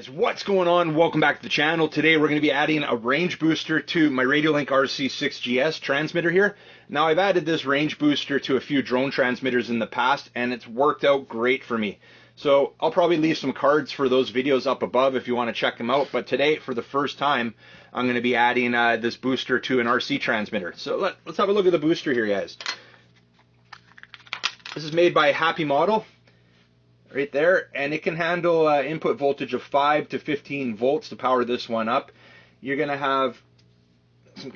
Guys, what's going on? Welcome back to the channel. Today we're going to be adding a range booster to my Radiolink RC6GS transmitter here. Now I've added this range booster to a few drone transmitters in the past and it's worked out great for me. So I'll probably leave some cards for those videos up above if you want to check them out. But today, for the first time, I'm going to be adding this booster to an RC transmitter. So let's have a look at the booster here, guys. This is made by Happymodel. Right there, and it can handle input voltage of 5 to 15 volts to power this one up. You're going to have some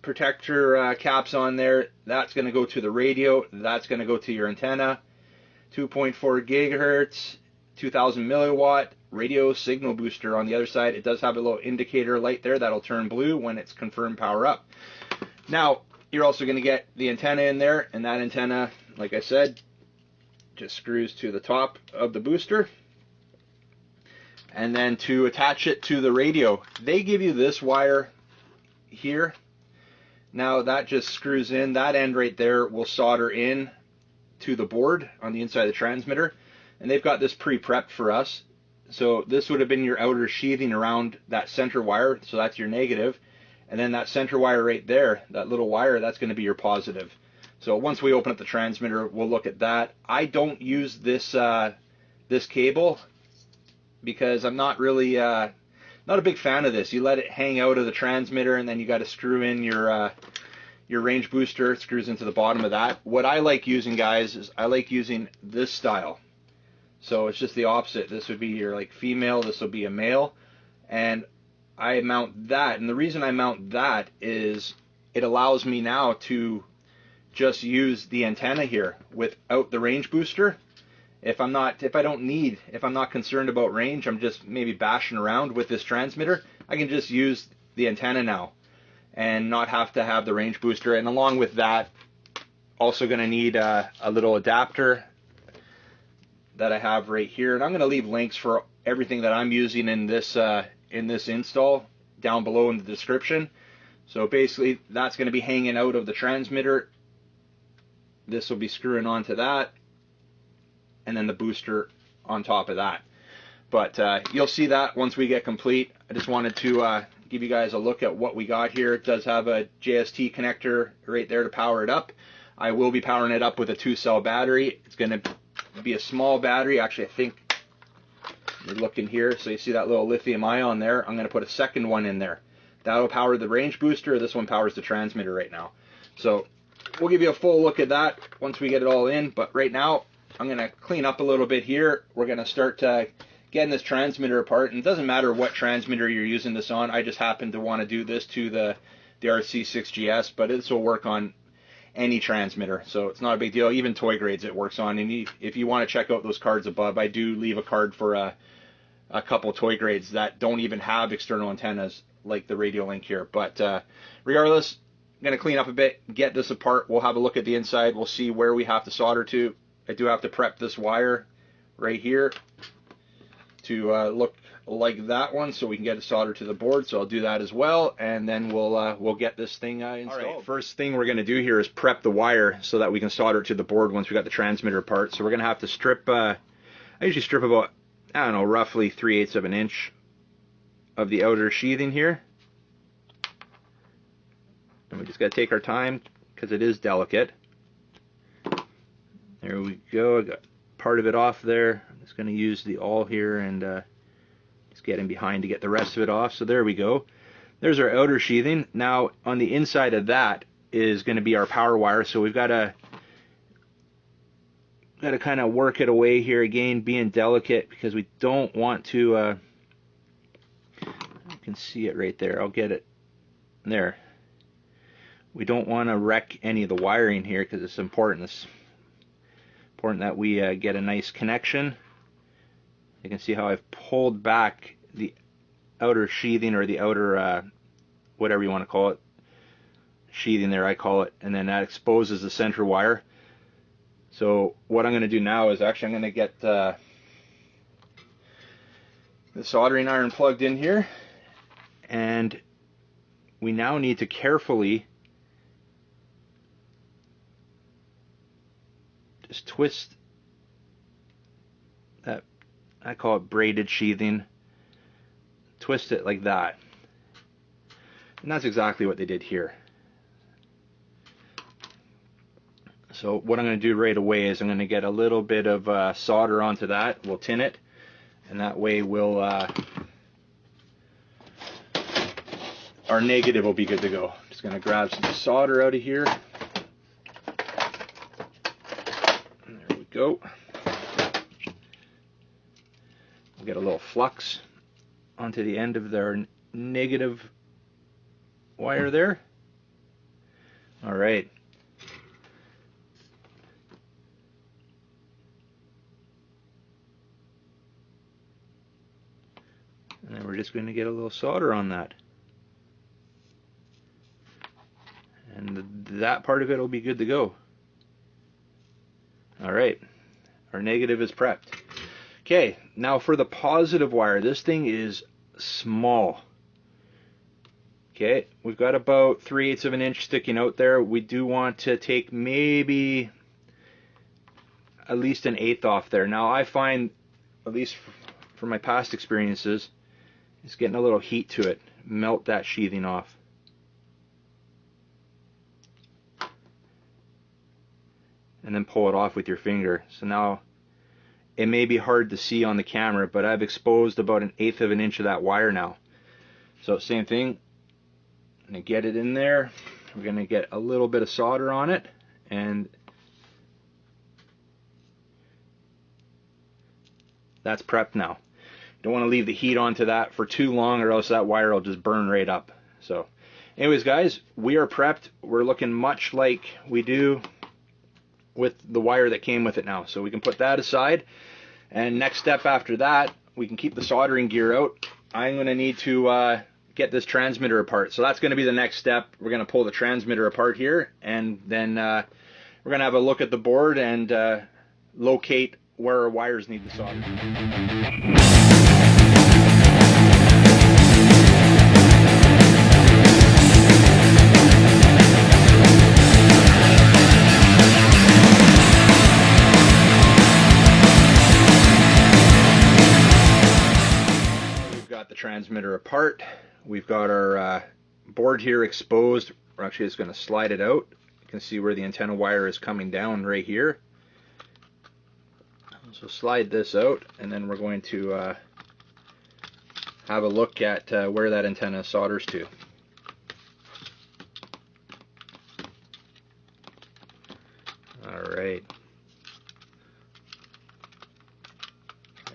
protector caps on there. That's going to go to the radio. That's going to go to your antenna. 2.4 gigahertz, 2000 milliwatt radio signal booster on the other side. It does have a little indicator light there that'll turn blue when it's confirmed power up. Now, you're also going to get the antenna in there, and that antenna, like I said, just screws to the top of the booster. And then to attach it to the radio, they give you this wire here. Now that just screws in. That end right there will solder in to the board on the inside of the transmitter, and they've got this pre-prepped for us. So this would have been your outer sheathing around that center wire, so that's your negative, and then that center wire right there, that little wire, that's going to be your positive. So once we open up the transmitter, we'll look at that. I don't use this this cable because I'm not really not a big fan of this. You let it hang out of the transmitter, and then you got to screw in your range booster. It screws into the bottom of that. What I like using, guys, is I like using this style. So it's just the opposite. This would be your like female. This will be a male, and I mount that. And the reason I mount that is it allows me now to just use the antenna here without the range booster. If I'm not concerned about range, I'm just maybe bashing around with this transmitter, I can just use the antenna now and not have to have the range booster. And along with that, also going to need a little adapter that I have right here, and I'm going to leave links for everything that I'm using in this install down below in the description. So basically that's going to be hanging out of the transmitter. This will be screwing onto that, and then the booster on top of that. But you'll see that once we get complete. I just wanted to give you guys a look at what we got here. It does have a JST connector right there to power it up. I will be powering it up with a 2-cell battery. It's going to be a small battery. Actually, I think, you look in here, so you see that little lithium ion there. I'm going to put a second one in there. That'll power the range booster. This one powers the transmitter right now. So we'll give you a full look at that once we get it all in, but right now I'm going to clean up a little bit here. We're going to start getting this transmitter apart, and it doesn't matter what transmitter you're using this on. I just happen to want to do this to the RC6GS, but this will work on any transmitter, so it's not a big deal. Even toy grades it works on, and if you want to check out those cards above, I do leave a card for a couple toy grades that don't even have external antennas like the Radiolink here. But regardless, I'm going to clean up a bit, get this apart. We'll have a look at the inside. We'll see where we have to solder to. I do have to prep this wire right here to look like that one so we can get it soldered to the board. So I'll do that as well, and then we'll get this thing installed. All right, first thing we're going to do here is prep the wire so that we can solder it to the board once we got the transmitter apart. So we're going to have to strip, I usually strip about, I don't know, roughly 3/8 of an inch of the outer sheathing here. And we just got to take our time because it is delicate. There we go. I got part of it off there. I'm just going to use the awl here and just get in behind to get the rest of it off. So there we go. There's our outer sheathing. Now on the inside of that is going to be our power wire. So we've got to kind of work it away here again, being delicate because we don't want to. You can see it right there. I'll get it there. We don't want to wreck any of the wiring here because it's important. It's important that we get a nice connection. You can see how I've pulled back the outer sheathing, or the outer whatever you want to call it, sheathing there I call it, and then that exposes the center wire. So what I'm going to do now is actually I'm going to get the soldering iron plugged in here, and we now need to carefully just twist that, I call it braided sheathing, twist it like that. And that's exactly what they did here. So what I'm going to do right away is I'm going to get a little bit of solder onto that. We'll tin it, and that way we'll our negative will be good to go. Just going to grab some solder out of here. There we go. We'll get a little flux onto the end of their negative wire there. All right. And then we're just going to get a little solder on that. And that part of it will be good to go. All right. Our negative is prepped. Okay, now for the positive wire, this thing is small. Okay, we've got about 3/8 of an inch sticking out there. We do want to take maybe at least 1/8 off there. Now I find, at least from my past experiences, it's getting a little heat to it. Melt that sheathing off. And then pull it off with your finger. So now it may be hard to see on the camera, but I've exposed about 1/8 of an inch of that wire now. So same thing, I'm going to get it in there. We're going to get a little bit of solder on it, and that's prepped now. You don't want to leave the heat onto that for too long, or else that wire will just burn right up. So anyways guys, we are prepped. We're looking much like we do with the wire that came with it now. So we can put that aside, and next step after that, we can keep the soldering gear out. I'm going to need to get this transmitter apart. So that's going to be the next step. We're going to pull the transmitter apart here, and then we're going to have a look at the board and locate where our wires need the solder. The transmitter apart. We've got our board here exposed. We're actually just going to slide it out. You can see where the antenna wire is coming down right here. So slide this out, and then we're going to have a look at where that antenna solders to. All right.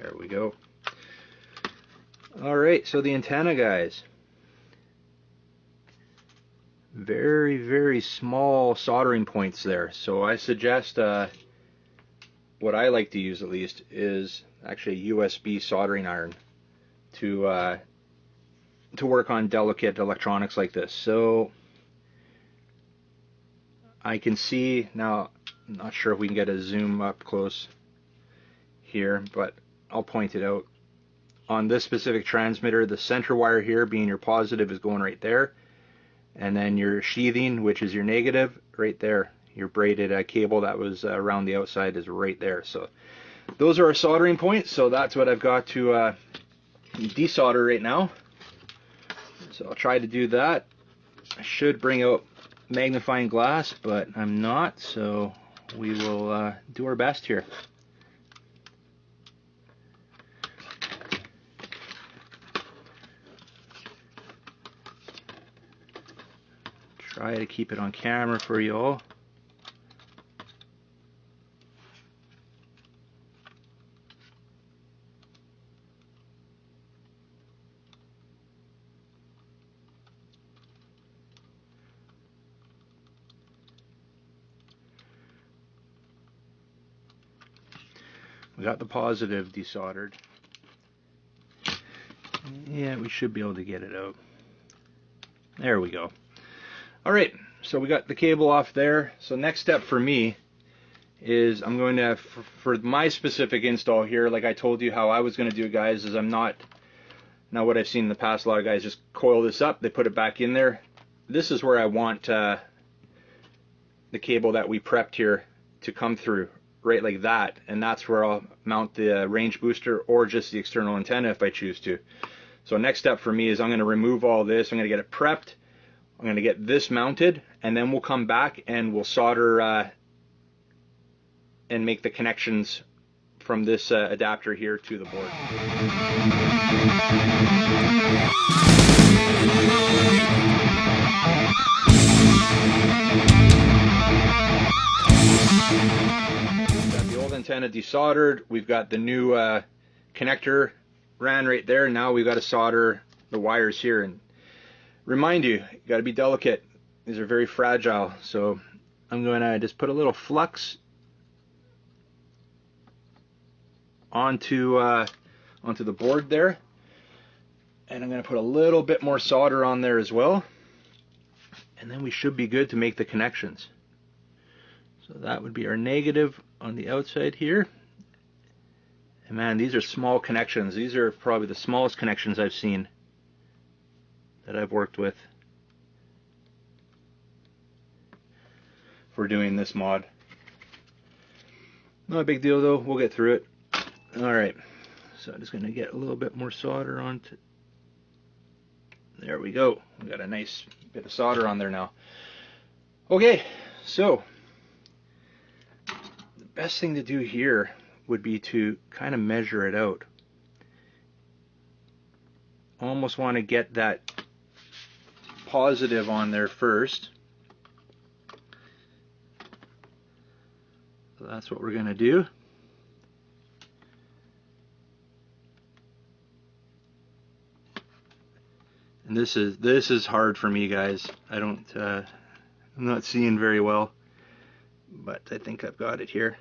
There we go. Alright, so the antenna, guys, very, very small soldering points there. So I suggest, what I like to use at least, is actually a USB soldering iron to work on delicate electronics like this. So I can see, now I'm not sure if we can get a zoom up close here, but I'll point it out. On this specific transmitter, the center wire here, being your positive, is going right there, and then your sheathing, which is your negative, right there. Your braided cable that was around the outside is right there. So those are our soldering points. So that's what I've got to desolder right now. So I'll try to do that. I should bring out magnifying glass, but I'm not, so we will do our best here. Try to keep it on camera for you all. We got the positive desoldered. Yeah, we should be able to get it out. There we go. Alright, so we got the cable off there. So next step for me is I'm going to, for my specific install here, like I told you how I was going to do it, guys, is I'm not, now what I've seen in the past, a lot of guys just coil this up, they put it back in there. This is where I want the cable that we prepped here to come through, right like that, and that's where I'll mount the range booster or just the external antenna if I choose to. So next step for me is I'm going to remove all this. I'm going to get it prepped. I'm going to get this mounted, and then we'll come back and we'll solder and make the connections from this adapter here to the board. We've got the old antenna desoldered. We've got the new connector ran right there. Now we've got to solder the wires here. And remind you, you got to be delicate. These are very fragile. So I'm going to just put a little flux onto the board there, and I'm going to put a little bit more solder on there as well, and then we should be good to make the connections. So that would be our negative on the outside here. And man, these are small connections. These are probably the smallest connections I've seen that I've worked with for doing this mod. Not a big deal though, we'll get through it. Alright, so I'm just going to get a little bit more solder onto. There we go. We got a nice bit of solder on there now. Okay, so the best thing to do here would be to kind of measure it out. Almost want to get that positive on there first. So that's what we're going to do. And this is hard for me, guys. I'm not seeing very well, but I think I've got it here.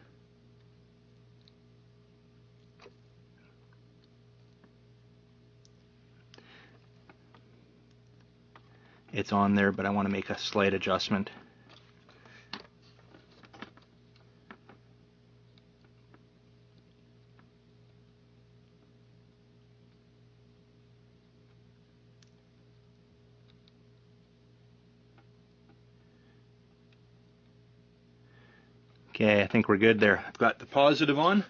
It's on there, but I want to make a slight adjustment. Okay, I think we're good there. I've got the positive on.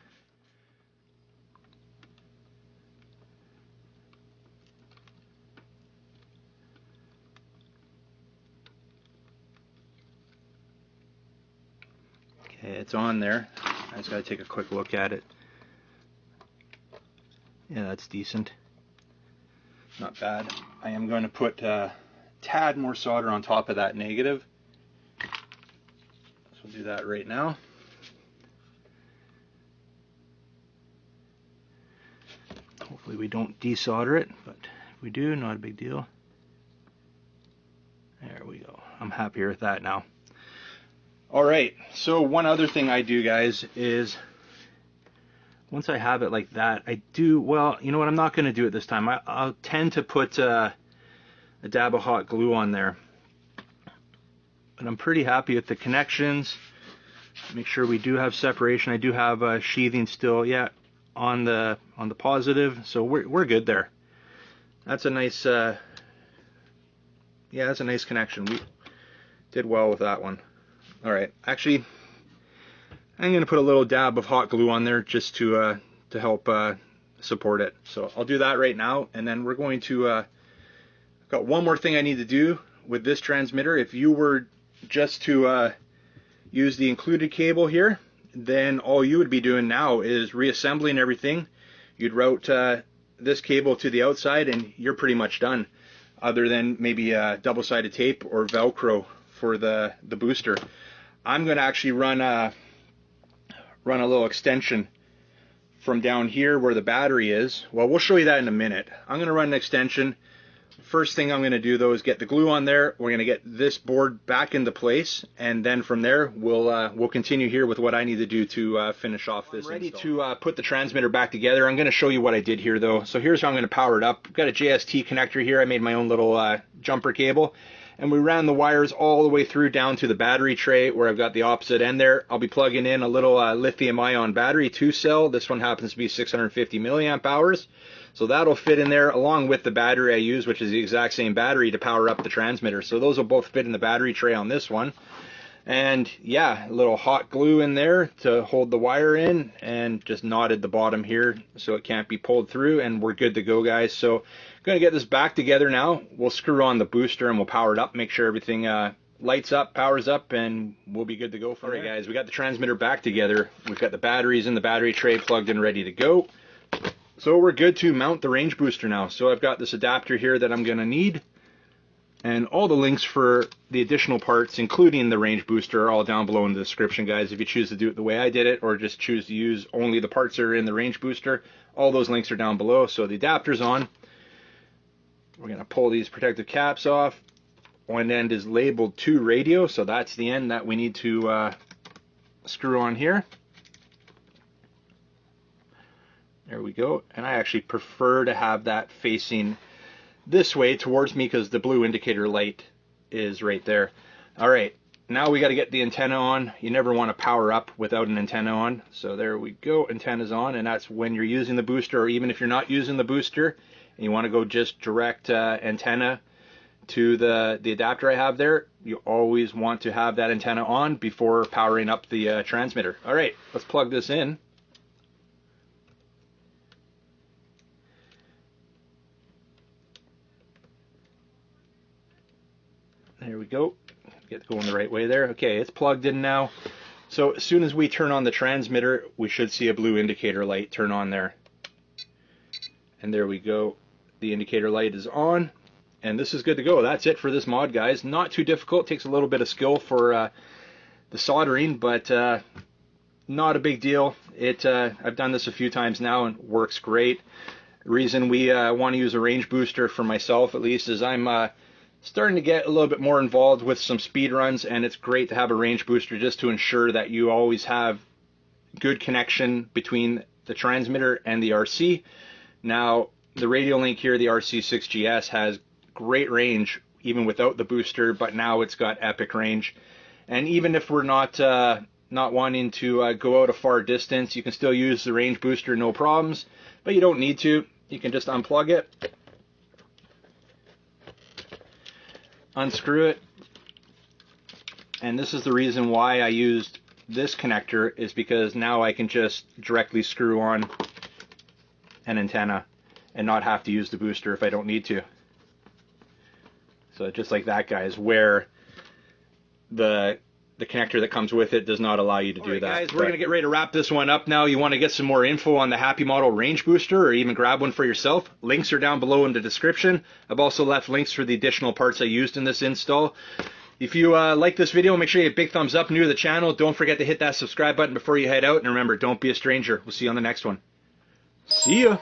Okay, it's on there. I just got to take a quick look at it. Yeah, that's decent. Not bad. I am going to put a tad more solder on top of that negative. We'll do that right now. Hopefully we don't desolder it, but if we do, not a big deal. There we go. I'm happier with that now. Alright, so one other thing I do, guys, is once I have it like that, I do, well, you know what, I'm not going to do it this time. I'll tend to put a dab of hot glue on there. And I'm pretty happy with the connections. Make sure we do have separation. I do have sheathing still, yeah, on the positive, so we're good there. That's a nice, yeah, that's a nice connection. We did well with that one. All right, actually, I'm going to put a little dab of hot glue on there just to help support it. So I'll do that right now, and then we're going to. I've got one more thing I need to do with this transmitter. If you were just to use the included cable here, then all you would be doing now is reassembling everything. You'd route this cable to the outside and you're pretty much done, other than maybe double-sided tape or Velcro for the booster. I'm going to actually run a little extension from down here where the battery is. Well, we'll show you that in a minute. I'm going to run an extension. First thing I'm going to do though is get the glue on there. We're going to get this board back into place, and then from there we'll continue here with what I need to do to finish off this. I'm ready to put the transmitter back together. I'm going to show you what I did here though. So here's how I'm going to power it up. I've got a JST connector here. I made my own little jumper cable, and we ran the wires all the way through down to the battery tray where I've got the opposite end there. I'll be plugging in a little lithium-ion battery, 2-cell. This one happens to be 650 milliamp hours. So that'll fit in there along with the battery I use, which is the exact same battery to power up the transmitter. So those will both fit in the battery tray on this one. And yeah, a little hot glue in there to hold the wire in, and just knotted the bottom here so it can't be pulled through, and we're good to go, guys. So I'm gonna get this back together now. We'll screw on the booster and we'll power it up, make sure everything lights up, powers up, and we'll be good to go. All right, guys, we got the transmitter back together. We've got the batteries in the battery tray plugged in, ready to go. So we're good to mount the range booster now. So I've got this adapter here that I'm gonna need, and all the links for the additional parts, including the range booster, are all down below in the description, guys. If you choose to do it the way I did it, or just choose to use only the parts that are in the range booster, all those links are down below. So the adapter's on. We're gonna pull these protective caps off. One end is labeled to radio, so that's the end that we need to screw on here. There we go. And I actually prefer to have that facing this way towards me because the blue indicator light is right there. All right, now we got to get the antenna on. You never want to power up without an antenna on. So there we go, antenna's on, and that's when you're using the booster, or even if you're not using the booster and you want to go just direct antenna to the adapter I have there, you always want to have that antenna on before powering up the transmitter. All right, let's plug this in. There we go. Get it going the right way there. Okay, it's plugged in now. So as soon as we turn on the transmitter, we should see a blue indicator light turn on there. And there we go. The indicator light is on. And this is good to go. That's it for this mod, guys. Not too difficult. Takes a little bit of skill for the soldering, but not a big deal. I've done this a few times now and works great. The reason we want to use a range booster, for myself at least, is I'm starting to get a little bit more involved with some speed runs, and it's great to have a range booster just to ensure that you always have good connection between the transmitter and the RC. Now, the Radiolink here, the RC6GS, has great range even without the booster, but now it's got epic range. And even if we're not wanting to go out a far distance, you can still use the range booster, no problems, but you don't need to. You can just unplug it, unscrew it, and this is the reason why I used this connector, is because now I can just directly screw on an antenna and not have to use the booster if I don't need to. So just like that, guys, where the connector that comes with it does not allow you to do that. Guys, we're going to get ready to wrap this one up now. You want to get some more info on the Happymodel range booster, or even grab one for yourself, links are down below in the description. I've also left links for the additional parts I used in this install. If you like this video, make sure you hit a big thumbs up, new to the channel. Don't forget to hit that subscribe button before you head out. And remember, don't be a stranger. We'll see you on the next one. See ya.